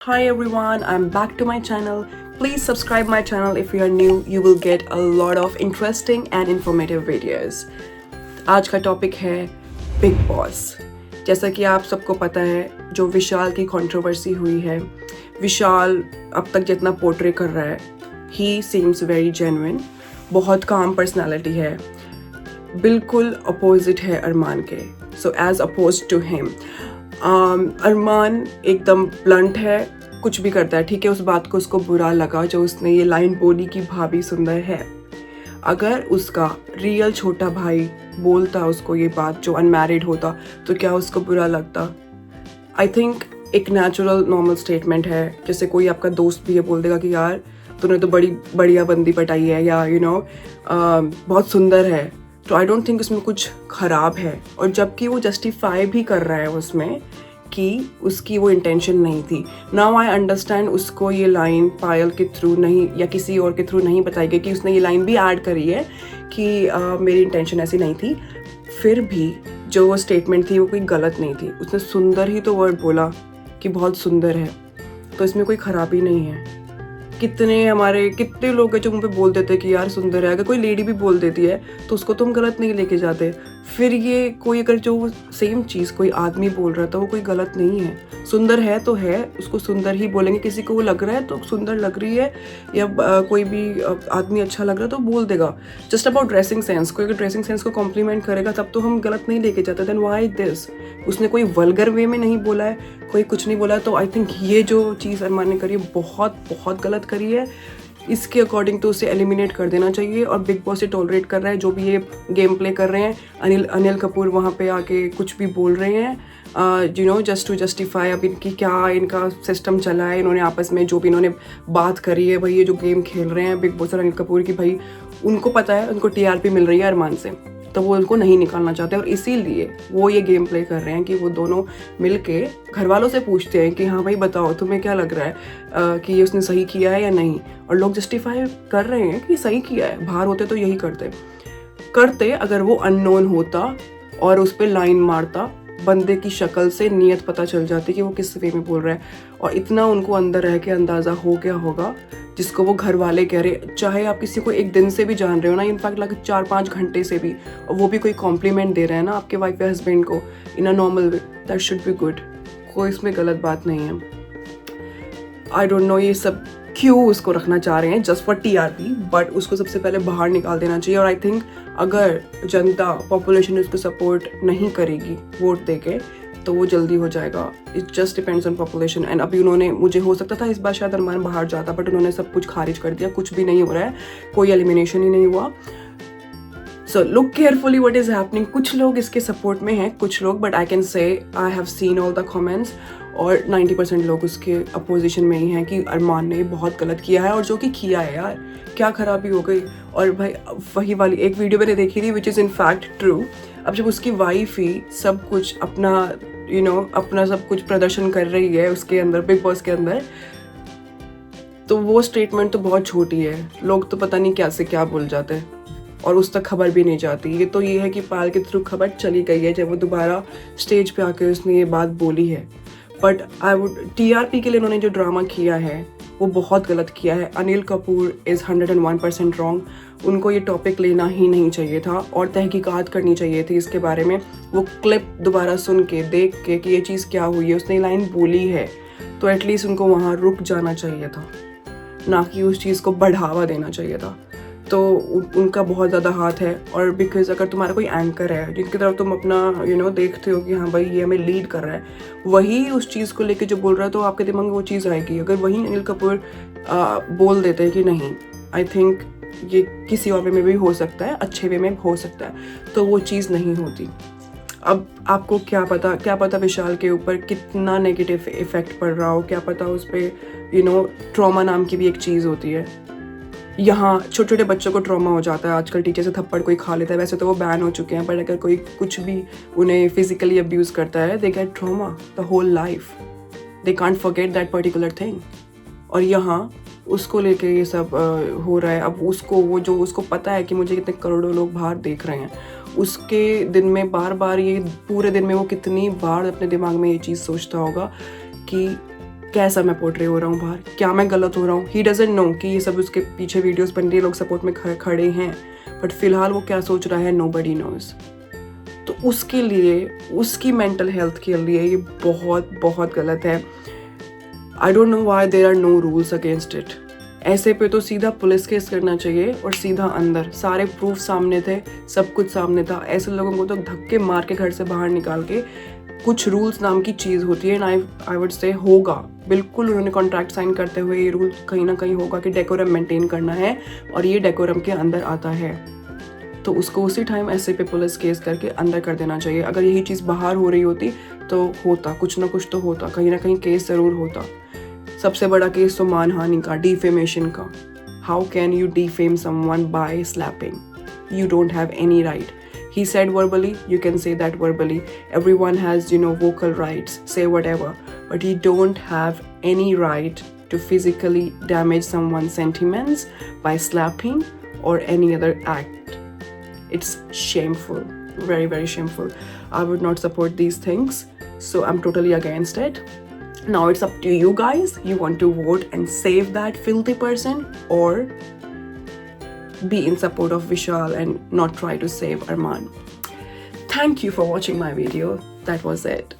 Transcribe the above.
Hi everyone, I'm back to my channel. Please subscribe my channel if you are new. You will get a lot of interesting and informative videos. आज का topic है big boss. जैसा कि आप सबको पता है, जो विशाल की कंट्रोवर्सी हुई है, विशाल अब तक जितना पोर्ट्रे कर रहा है, ही सीम्स वेरी जेन्युइन, बहुत काम पर्सनालिटी है, बिल्कुल अपोजिट है अरमान के। So as oppose to him, Arman एकदम ब्लंट है, कुछ भी करता है, ठीक है। उस बात को उसको बुरा लगा जो उसने ये लाइन बोली कि भाभी सुंदर है। अगर उसका रियल छोटा भाई बोलता उसको ये बात, जो अनमैरिड होता, तो क्या उसको बुरा लगता? आई थिंक एक नेचुरल नॉर्मल स्टेटमेंट है। जैसे कोई आपका दोस्त भी ये बोल देगा कि यार तूने तो बड़ी बढ़िया बंदी पटाई है, या बहुत सुंदर है, तो आई डोंट थिंक उसमें कुछ ख़राब है। और जबकि वो जस्टिफाई भी कर रहा है उसमें कि उसकी वो इंटेंशन नहीं थी। नाउ आई अंडरस्टैंड, उसको ये लाइन पायल के थ्रू नहीं या किसी और के थ्रू नहीं बताई गई, कि उसने ये लाइन भी ऐड करी है कि मेरी इंटेंशन ऐसी नहीं थी। फिर भी जो वो स्टेटमेंट थी वो कोई गलत नहीं थी। उसने सुंदर ही तो वर्ड बोला कि बहुत सुंदर है, तो इसमें कोई ख़राबी नहीं है। कितने लोग हैं जो मुझे बोल देते हैं कि यार सुंदर है। अगर कोई लेडी भी बोल देती है तो उसको तो हम गलत नहीं लेके जाते। फिर ये कोई अगर जो सेम चीज़ कोई आदमी बोल रहा है तो वो कोई गलत नहीं है। सुंदर है तो है, उसको सुंदर ही बोलेंगे। किसी को वो लग रहा है तो सुंदर लग रही है, या कोई भी आदमी अच्छा लग रहा है तो बोल देगा। जस्ट अबाउट ड्रेसिंग सेंस, कोई अगर ड्रेसिंग सेंस को कॉम्प्लीमेंट करेगा तब तो हम गलत नहीं लेके जाते। Then why this? उसने कोई वल्गर वे में नहीं बोला है, कोई कुछ नहीं बोला है। तो आई थिंक ये जो चीज़ अरमान ने करी है बहुत बहुत गलत करी है। इसके अकॉर्डिंग तो उसे एलिमिनेट कर देना चाहिए। और बिग बॉस से टॉलरेट कर रहा है, जो भी ये गेम प्ले कर रहे हैं। अनिल कपूर वहाँ पे आके कुछ भी बोल रहे हैं, जस्ट टू जस्टिफाई। अब इनका सिस्टम चला है, इन्होंने आपस में जो भी इन्होंने बात करी है, भाई ये जो गेम खेल रहे हैं बिग बॉस और अनिल कपूर की, भाई उनको पता है उनको टीआरपी मिल रही है अरमान से, तो वो उनको नहीं निकालना चाहते। और इसीलिए वो ये गेम प्ले कर रहे हैं कि वो दोनों मिलके घर वालों से पूछते हैं कि हाँ भाई बताओ तुम्हें क्या लग रहा है कि ये उसने सही किया है या नहीं। और लोग जस्टिफाई कर रहे हैं कि सही किया है। बाहर होते तो यही करते अगर वो अननोन होता और उस पर लाइन मारता, बंदे की शक्ल से नीयत पता चल जाती कि वो किस वे में बोल रहा है। और इतना उनको अंदर रह के अंदाज़ा हो गया होगा, जिसको वो घर वाले कह रहे। चाहे आप किसी को एक दिन से भी जान रहे हो ना, इनफैक्ट लगे 4-5 घंटे से भी, और वो भी कोई कॉम्प्लीमेंट दे रहे हैं ना आपके वाइफ या हस्बैंड को in a normal way, that should be good. कोई इसमें गलत बात नहीं है। आई डोंट नो ये सब क्यों उसको रखना चाह रहे हैं, जस्ट फॉर टीआरपी, बट उसको सबसे पहले बाहर निकाल देना चाहिए। और आई थिंक अगर जनता पॉपुलेशन उसको सपोर्ट नहीं करेगी वोट देके, तो वो जल्दी हो जाएगा। It just depends on population. And अभी उन्होंने, मुझे हो सकता था इस बार शायद अरमान बाहर जाता, बट उन्होंने सब कुछ खारिज कर दिया, कुछ भी नहीं हो रहा है, कोई एलिमिनेशन ही नहीं हुआ। So look carefully what is happening. कुछ लोग इसके सपोर्ट में हैं, कुछ लोग, but I can say I have seen all the comments, और 90% लोग उसके अपोजिशन में ही हैं कि अरमान ने बहुत गलत किया है। और जो कि किया है यार, क्या खराबी हो गई। और भाई वही वाली एक वीडियो मैंने देखी थी which is in fact true. अब जब उसकी वाइफ ही सब कुछ अपना सब कुछ प्रदर्शन कर रही है उसके अंदर, बिग बॉस के अंदर, तो वो स्टेटमेंट तो बहुत छोटी है। लोग तो पता नहीं क्या से क्या बोल जाते हैं और उस तक खबर भी नहीं जाती। ये है कि पायल के थ्रू खबर चली गई है, जब वो दोबारा स्टेज पे आके उसने ये बात बोली है। बट टीआरपी के लिए उन्होंने जो ड्रामा किया है वो बहुत गलत किया है। Anil Kapoor is 101% wrong. उनको ये टॉपिक लेना ही नहीं चाहिए था और तहकीकात करनी चाहिए थी इसके बारे में। वो क्लिप दोबारा सुन के, देख के कि ये चीज़ क्या हुई है, उसने लाइन बोली है, तो एटलीस्ट उनको वहाँ रुक जाना चाहिए था, ना कि उस चीज़ को बढ़ावा देना चाहिए था। तो उनका बहुत ज़्यादा हाथ है। और बिकॉज अगर तुम्हारा कोई एंकर है जिनकी तरफ तुम अपना देखते हो कि हाँ भाई ये हमें लीड कर रहा है, वही उस चीज़ को लेके जो बोल रहा है, तो आपके दिमाग में वो चीज़ आएगी। अगर वही अनिल कपूर बोल देते हैं कि नहीं, आई थिंक ये किसी और वे में भी हो सकता है, अच्छे वे में हो सकता है, तो वो चीज़ नहीं होती। अब आपको क्या पता विशाल के ऊपर कितना नेगेटिव इफेक्ट पड़ रहा हो, क्या पता उस पर ट्रॉमा नाम की भी एक चीज़ होती है। यहाँ छोटे छोटे बच्चों को ट्रॉमा हो जाता है आजकल, टीचर से थप्पड़ कोई खा लेता है, वैसे तो वो बैन हो चुके हैं, पर अगर कोई कुछ भी उन्हें फिजिकली अब्यूज़ करता है, they get trauma the whole life, they can't forget that particular thing. और यहाँ उसको लेके ये सब हो रहा है। अब उसको पता है कि मुझे कितने करोड़ों लोग बाहर देख रहे हैं, उसके दिन में बार ये पूरे दिन में वो कितनी बार अपने दिमाग में ये चीज़ सोचता होगा कि कैसा मैं पोर्ट्रे हो रहा हूँ बाहर, क्या मैं गलत हो रहा हूँ। ही डजंट नो कि ये सब उसके पीछे वीडियोस बन रही है, लोग सपोर्ट में खड़े हैं, बट फिलहाल वो क्या सोच रहा है नोबडी नोज। तो उसके लिए, उसकी मेंटल हेल्थ के लिए ये बहुत बहुत गलत है। I don't know why there are no rules against it. ऐसे पे तो सीधा पुलिस केस करना चाहिए और सीधा अंदर, सारे प्रूफ सामने थे, सब कुछ सामने था। ऐसे लोगों को तो धक्के मार के घर से बाहर निकाल के, कुछ रूल्स नाम की चीज़ होती है, एंड आई वुड से होगा बिल्कुल, उन्होंने कॉन्ट्रैक्ट साइन करते हुए ये रूल कहीं ना कहीं होगा कि डेकोरम मेंटेन करना है और ये डेकोरम के अंदर आता है, तो उसको उसी टाइम ऐसे पे पुलिस केस करके अंदर कर देना चाहिए। अगर यही चीज़ बाहर हो रही होती तो होता, कुछ ना कुछ तो होता, कहीं ना कहीं केस ज़रूर होता। सबसे बड़ा केस तो मानहानि का, डिफेमेशन का। How can you defame someone by slapping? You don't have any right. He said verbally, you can say that verbally. Everyone has, vocal rights, say whatever. But you don't have any right to physically damage someone's sentiments by slapping or any other act. It's shameful, very, very shameful. I would not support these things. So I'm totally against it. Now it's up to you guys. You want to vote and save that filthy person, or be in support of Vishal and not try to save Arman. Thank you for watching my video. That was it.